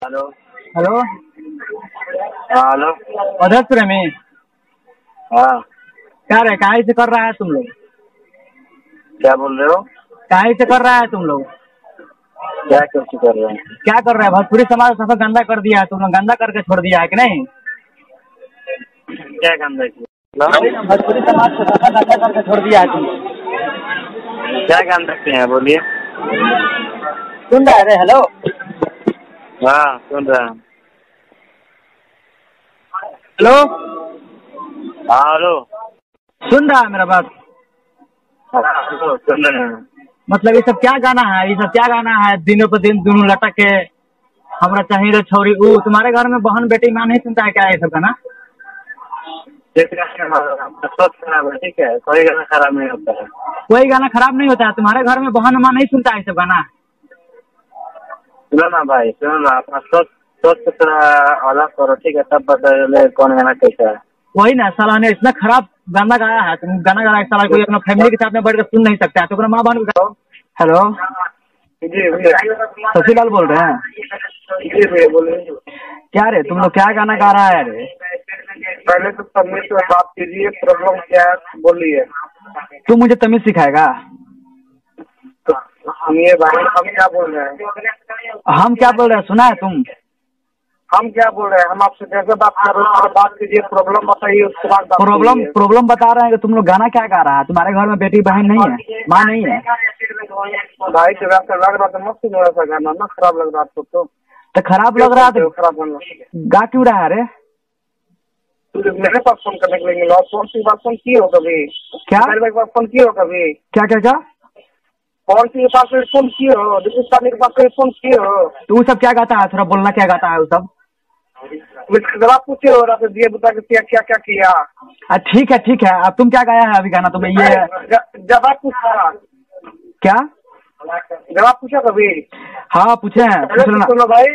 Hello hello. हाँ hello. अध्यक्ष प्रेमी हाँ क्या रे, काहे से कर रहा है तुम लोग? क्या बोल रहे हो? काहे से कर रहा है तुम लोग? क्या कैसे कर रहे हैं? क्या कर रहे हैं? भोजपुरी समाज सबसे गंदा कर दिया है, तुम लोग गंदा करके छोड़ दिया है कि नहीं? क्या गंदा किया? भोजपुरी समाज को सबसे गंदा करके छोड़ दिया है तुम लोग। क्या गंदा किए हैं बोलिए। सुन रहे रे? हेलो। हाँ सुन रहे हैं। हेलो। हाँ हेलो। सुन रहा है मेरा बात? हेलो सुन रहे हैं। मतलब ये सब क्या गाना है? ये सब क्या गाना है? दिनों पर दिन दोनों लटक के हमरा चाहिए रे छोरी ऊ। तुम्हारे घर में बहन बेटी माँ नहीं सुनता है क्या ये सब गाना? सोच खराब है, ठीक है, कोई गाना खराब नहीं होता है। कोई गाना खराब नहीं होता है? तुम्हारे घर में बहन माँ नहीं सुनता है ये सब गाना? सुनो ना भाई, सुनो ना, अपना सोच सोच को थोड़ा अलग करो, ठीक है, तब बता कौन गाना कैसा है। वही ना, साला ने इतना खराब गाना गाया है। तुम गाना गा रहा है साला, कोई अपना फैमिली के साथ में बैठ कर सुन नहीं सकता है तो अपना माँ बहन को। हेलो जी भैया। शशिलाल बोल रहे हैं? जी भैया बोलिए। क्या रे तुम लोग क्या गाना गा रहा है रे? पहले तो तमीज से बात कीजिए, प्रॉब्लम क्या है बोलिए। तू मुझे तमीज सिखाएगा? तो सुनिए भाई, हम क्या बोल रहे हैं? हम क्या बोल रहे हैं सुना है तुम? हम क्या बोल रहे हैं? हम आपसे कैसे बात कर रहे हैं? बात कीजिए, प्रॉब्लम बताइए, उसके बाद बात प्रॉब्लम कीजिए। प्रॉब्लम बता रहे हैं कि तुम लोग गाना क्या गा रहा है? तुम्हारे घर में बेटी बहन नहीं है, माँ नहीं है? भाई जब आपका लग रहा था मत सुनो ऐसा गाना ना, खराब लग रहा आपको तो खराब लग रहा है तो खराब गाना। गा क्यों रहा है रे? मेरे पास फोन करने के लिए मिला, फोन की बात फोन की हो कभी? क्या मेरे पास फोन की हो कभी? क्या क्या क्या? कौन सी के पास फोन की हो? के पास फोन की हो? तो वो सब क्या गाता है? थोड़ा बोलना, क्या गाता है वो सब? जवाब पूछे हो रहा था, दिए बता के क्या क्या क्या किया। ठीक है। अब तुम क्या गाया है अभी गाना? तुम्हें ये जवाब पूछा क्या? जवाब पूछा कभी? हाँ पूछे हैं, पूछ लेना। सुनो भाई,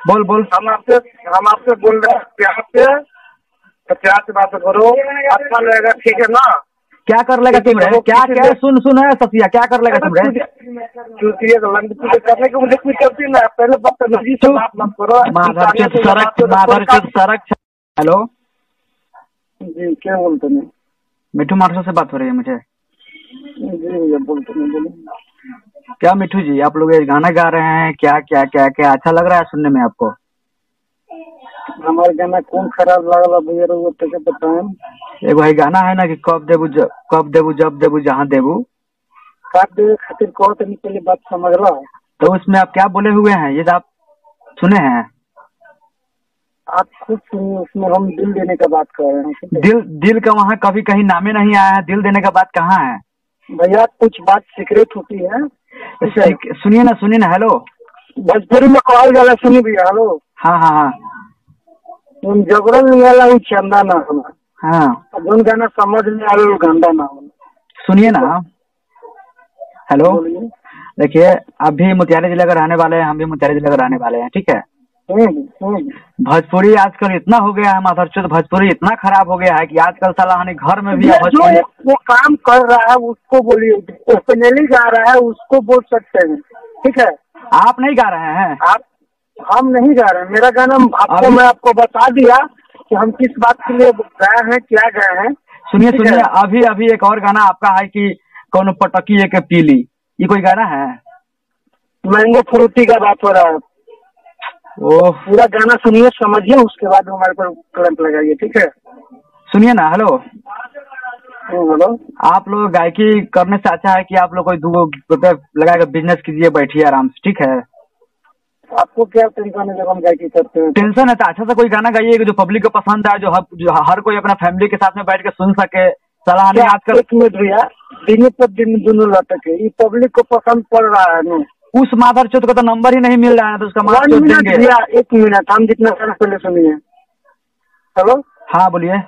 बोल बोल। हम आपसे बोल रहे हैं प्यार से, तो प्यार से बात करो, अच्छा लगेगा, ठीक है ना? क्या कर लेगा तुम रे? क्या क्या? सुन है ससिया, क्या कर लेगा तुम रे? करने को मुझे कुछ करती ना, पहले बदतमीजी से बात मत करो। सड़क। हेलो जी, क्या बोलते हैं? मिठू मार्शल से बात हो रही है मुझे। जी बोलते हैं, बोलिए। क्या मिठू जी, आप लोग ये गाना गा रहे हैं, क्या क्या क्या क्या अच्छा लग रहा है सुनने में आपको? हमारे गाना कौन खराब लगला भैया, वो कैसे बताएं? एक भाई गाना है ना कि कब देबू जब देबू जहाँ देबू। काट दे खातिर कहो तो पहले बात समझ लो। तो उसमें आप क्या बोले हुए हैं ये आप सुने हैं? आप खुद सुनिए, उसमें हम दिल देने का बात कर रहे हैं। दिल का वहाँ कभी कहीं नामे नहीं आया है, दिल देने का बात कहाँ है भैया? कुछ बात सीक्रेट होती है। सुनिए ना। हेलो भोजपुरी में कॉल जाला, सुनिए भैया। हेलो। हाँ तुम जबरन नहीं आला, वो चंदा ना होना। हाँ जोन गाना समझ में आवे वो गंदा ना होना। सुनिए ना। हेलो देखिए, अभी मोतिहारी जिले का रहने वाले हैं, हम भी मोतिहारी जिले का रहने वाले हैं, ठीक है। भोजपुरी आजकल इतना हो गया है, माधरचोद भोजपुरी इतना खराब हो गया है कि आजकल साला हमारे घर में भी जो वो काम कर रहा है उसको बोलिए, ओपनली गा रहा है उसको बोल सकते हैं, ठीक है। आप नहीं गा रहे हैं? हम नहीं गा रहे हैं। मेरा गाना मैं आपको बता दिया कि हम किस बात के लिए गाए हैं, क्या गाए हैं। सुनिए, अभी एक और गाना आपका है कि कौन पटकी एक पीली, ये कोई गाना है? मैंगो फ्रूटी का बात हो रहा है। ओह, पूरा गाना सुनिए, समझिए, उसके बाद हमारे पर करंट लगाइए, ठीक है। सुनिए ना। Hello hello. आप लोग गायकी करने से अच्छा है कि आप लोग कोई 2 रुपये लगा कर बिजनेस कीजिए, बैठिए आराम से, ठीक है। आपको क्या टेंशन है जब हम गायकी करते हैं? टेंशन है तो अच्छा सा कोई गाना गाइए जो पब्लिक को पसंद आए, जो हर कोई अपना फैमिली के साथ में बैठ के सुन सके। सलाह नहीं आजकल। 1 मिनट भैया, दिन पर दिन दोनों लटके, ये पब्लिक को पसंद पड़ रहा है ना। उस माधरचोद को तो नंबर ही नहीं मिल रहा है, तो उसका माधरचोद देंगे। भैया 1 मिनट, हम जितना गाना पहले सुनिए। हेलो। हाँ बोलिए।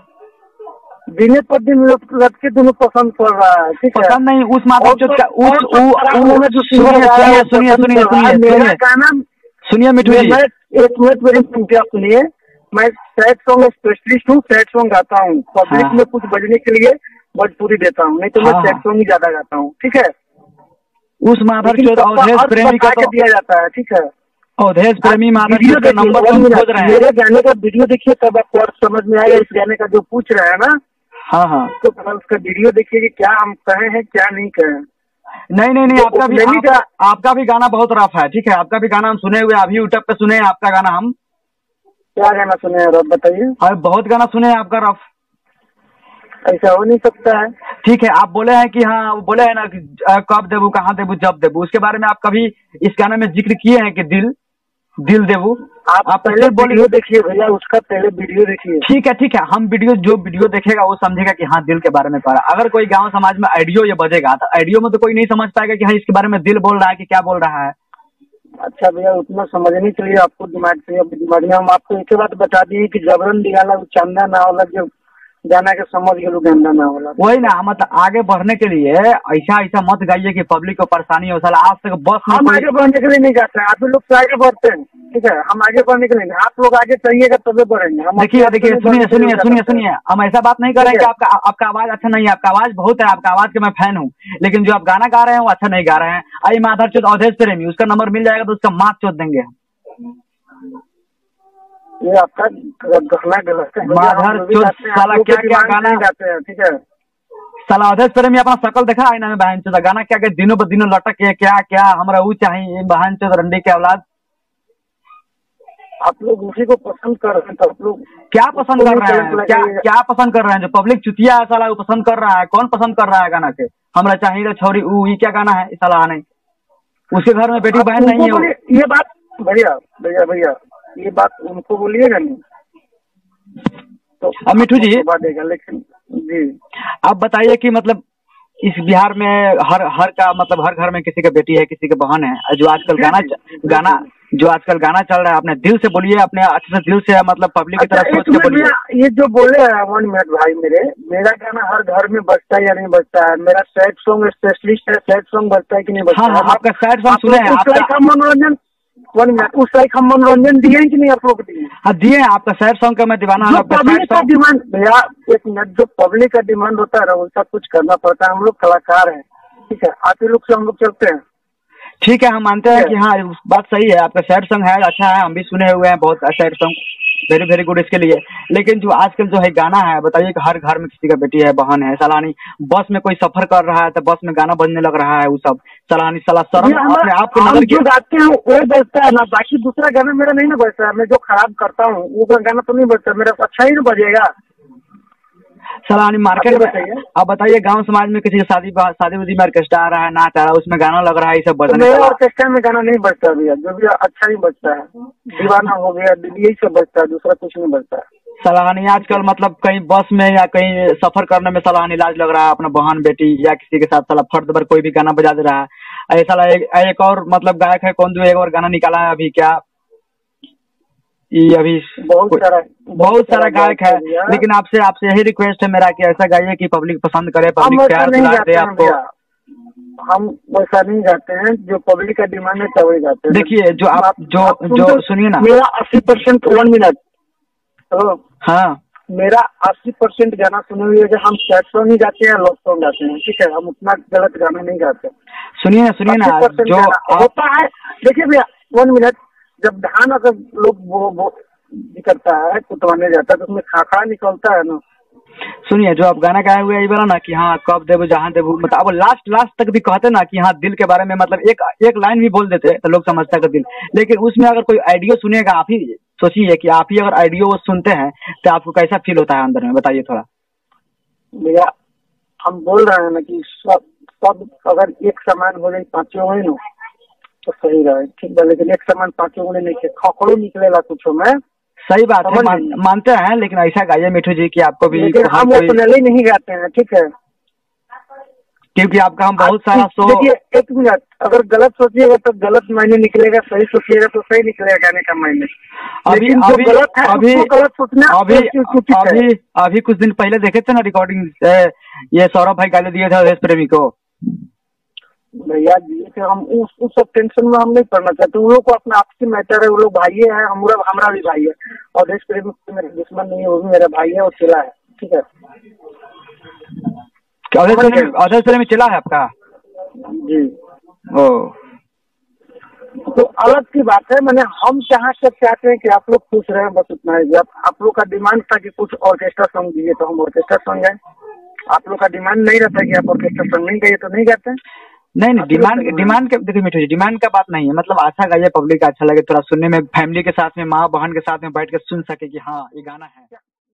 दिन पर दिन लटके दोनों पसंद पड़ रहा है, ठीक है। पसंद नहीं उस माधरचोद का। सुनिए मिठू जी, 1 मिनट मेरी संख्या सुनिए। मैं सैड सॉन्ग स्पेशलिस्ट हूँ, सैड सॉन्ग गाता हूँ। पब्लिक में कुछ बजने के लिए भोजपुरी देता हूँ, नहीं तो मैं सैड सॉन्ग ही ज्यादा गाता हूँ, ठीक है। उस माधरचोद अवधेश प्रेमी का तो दिया जाता है, ठीक है। अवधेश प्रेमी माधव जी का नंबर तो खोज रहे हैं। मेरे गाने का वीडियो देखिए तब आपको और समझ में आएगा। इस गाने का जो पूछ रहे हैं ना, हाँ हाँ, तो उसका वीडियो देखिए कि क्या हम कहे हैं क्या नहीं कहे। नहीं, आपका भी गाना बहुत रफ है। ठीक है, आपका भी गाना हम सुने हुए, अभी यूट्यूब पे सुने आपका गाना हम। क्या गाना सुने हैं रफ बताइए। और बहुत गाना सुने हैं आपका रफ। ऐसा हो नहीं सकता है। ठीक है, आप बोले हैं कि हाँ, बोले हैं ना कि कब देबू, कहाँ देबू, जब देबू, उसके बारे में आप कभी इस गाने में जिक्र किए हैं कि दिल देबू। आप पहले वीडियो देखिए भैया, उसका पहले वीडियो देखिए। ठीक है, हम जो वीडियो देखेगा वो समझेगा कि हाँ दिल के बारे में कह रहा है। अगर कोई गांव समाज में ऑडियो ये बजेगा तो ऑडियो में तो कोई नहीं समझ पाएगा कि हाँ इसके बारे में दिल बोल रहा है कि क्या बोल रहा है। अच्छा भैया, उतना समझने के लिए आपको दिमाग में हम आपको एक बात बता दिए कि जबरन दिगाला चंदा ना होला, जो गाना के समझ गए गंदा ना होला। वही ना, मतलब आगे बढ़ने के लिए ऐसा मत गाइए कि पब्लिक को परेशानी हो। साला आज तक बस में हम आगे बढ़ने के लिए नहीं जाते हैं, आप लोग तो आगे बढ़ते हैं। ठीक है, हम आगे बढ़ने के लिए नहीं, आप लोग आगे चाहिएगा तभी बढ़ेंगे हम। देखिए, सुनिए, हम ऐसा बात नहीं कर रहे हैं कि आपका आवाज अच्छा नहीं है। आपका आवाज बहुत है, आपका आवाज के मैं फैन हूँ, लेकिन जो आप गाना गा रहे हैं वो अच्छा नहीं गा रहे हैं। आई माधर चौथ अवधेश प्रेमी, उसका नंबर मिल जाएगा तो उसका माथ चोट देंगे। ये आपका गाना गलत है। माधर चौथ साला क्या गाना गाते हैं। ठीक है, साला अवधेश प्रेमी अपना शकल देखा है ना, बहन चौथ गाना क्या दिनों पर दिनों लटक के क्या हमरा वो चाहिए बहन चौथ रंडी के औलाद। आप लोग उसी को पसंद कर रहे हैं, तो आप लोग क्या पसंद कर रहे हैं? क्या पसंद कर रहे हैं? जो पब्लिक चुतिया है साला वो पसंद कर रहा है। कौन पसंद कर रहा है गाना के? हमरा चाहिए छोरी ये क्या गाना है साला? नहीं, उसके घर में बेटी बहन नहीं है। ये बात भैया ये बात उनको बोलिएगा नहीं तो अब मिठू जी देगा। लेकिन जी आप बताइए कि मतलब इस बिहार में हर का मतलब हर घर में किसी का बेटी है, किसी का बहन है। जो आजकल गाना चल रहा है, अपने दिल से बोलिए, अपने अच्छे से दिल से, मतलब पब्लिक की तरफ सोच के बोलिए। ये जो बोले हैं 1 मिनट भाई, मेरा गाना हर घर में बजता है या नहीं बजता है? मेरा सैड सॉन्ग स्पेशलिस्ट है, सैड सॉन्ग बजता है कि नहीं बजता है? हाँ, आपका सैड सॉन्ग सुने हैं। मनोरंजन 1 मिनट, उस लाइक हम मनोरंजन दिए कि नहीं आप लोग दिए? हाँ दिए। आपका सैड सॉन्ग का मैं दीवाना हूँ। पब्लिक का डिमांड भैया, 1 मिनट, जो पब्लिक का डिमांड होता है ना वैसा कुछ करना पड़ता है। हम लोग कलाकार हैं, ठीक है, आप ही लोग से हम लोग चलते हैं। ठीक है, हम मानते हैं कि हाँ बात सही है, आपका सैड सॉन्ग है, अच्छा है, हम भी सुने हुए हैं बहुत sad song, very very good इसके लिए। लेकिन जो आजकल जो है गाना है, बताइए कि हर घर में किसी का बेटी है, बहन है, सलानी बस में कोई सफर कर रहा है तो बस में गाना बजने लग रहा है, वो सब सलानी सला शर्म अपने आप को नजर जो गाते हैं वो बजता है ना, बाकी दूसरा गाना मेरा नहीं ना बजता है। मैं जो खराब करता हूँ वो गाना तो नहीं बजता मेरा, अच्छा ही ना बजेगा सलानी मार्केट में। अब बताइए गांव समाज में किसी शादी उदी में ऑर्केस्ट्रा आ रहा है, नाच आ रहा है, उसमें गाना लग रहा है, ये सब बजने मेरा ऑर्केस्ट्रा में गाना नहीं बजता भैया, जो भी अच्छा नहीं बजता है। दीवाना हो गया, यही सब बजता है, दूसरा कुछ नहीं बजता है। सलानी आजकल मतलब कहीं बस में या कहीं सफर करने में सलानी लाज लग रहा है, अपना बहन बेटी या किसी के साथ साला फर्द पर कोई भी गाना बजा दे रहा है। ऐसा एक और मतलब गायक है कौन, एक और गाना निकाला है अभी, क्या ये अभी बहुत सारा गायक है। लेकिन आपसे यही रिक्वेस्ट है मेरा कि ऐसा गाइए कि पब्लिक पसंद करे, पब्लिक प्यार दे आपको। हम वैसा नहीं गाते हैं, जो पब्लिक का डिमांड है तभी गाते हैं। देखिए जो आप जो सुनिए ना, मेरा 80% 1 मिनट, हाँ, मेरा 80% गाना सुने हुए है। हम सैड सॉन्ग ही गाते हैं, लव सॉन्ग गाते हैं, ठीक है, हम उतना गलत गाना नहीं गाते। सुनिए ना जो होता है। देखिए भैया 1 मिनट, जब धान अगर लोग वो निकलता है, कुटवाने जाता है तो उसमें खाखा निकलता है ना। सुनिए जो आप गाना गाए हुए यही बोला ना कि हाँ कब देबू जहाँ देबू, मतलब अब लास्ट तक भी कहते ना कि हाँ दिल के बारे में, मतलब एक लाइन भी बोल देते तो लोग समझता है दिल। लेकिन उसमें अगर कोई ऑडियो सुनेगा, आप ही सोचिए कि आप ही अगर ऑडियो सुनते हैं तो आपको कैसा फील होता है अंदर में, बताइए थोड़ा। भैया हम बोल रहे हैं ना कि सब अगर एक समान हो जाए, पांचों हो ना तो सही रहे, ठीक है। लेकिन एक समान पांचों गुणे नहीं, खकड़ो निकलेगा कुछ में। सही बात है, मानते हैं, लेकिन ऐसा गाइए मिठू जी कि आपको भी। हम ओपनली नहीं गाते हैं, ठीक है, क्योंकि आपका हम बहुत सारा शो। देखिए 1 मिनट, अगर गलत सोचिएगा तो गलत मायने निकलेगा, सही सोचिएगा तो सही निकलेगा गाने का मायने। अभी कुछ दिन पहले देखे थे ना रिकॉर्डिंग, ये सौरभ भाई गाली दिए थे अवधेश प्रेमी को। भैया दिए थे, हम उस सब टेंशन में हम नहीं पड़ना चाहते। उन लोग को अपना आपसी मैटर है, वो लोग भाई है, हमारा भी भाई है। और देश प्रेमी मेरा दुश्मन नहीं है, वो भी मेरा भाई है और चला है, ठीक है। अवधेश प्रेमी चला है आपका जी। ओ तो अलग की बात है। मैंने हम जहाँ तक चाहते हैं कि आप लोग खुश रहे, बस उतना है। जब आप लोग का डिमांड था कि कुछ ऑर्केस्ट्रा सॉन्ग दीजिए तो हम ऑर्केस्ट्रा सॉन्ग गाए। आप लोग का डिमांड नहीं रहता कि आप ऑर्केस्ट्रा सॉन्ग नहीं गाइए तो नहीं गाते हैं। नहीं नहीं, आप ही लोग का डिमांड का देखिए मिठू जी, डिमांड का बात नहीं है, मतलब अच्छा गाइए, पब्लिक का अच्छा लगे, थोड़ा सुनने में, फैमिली के साथ में, माँ बहन के साथ में बैठ के सुन सके कि हाँ ये गाना है।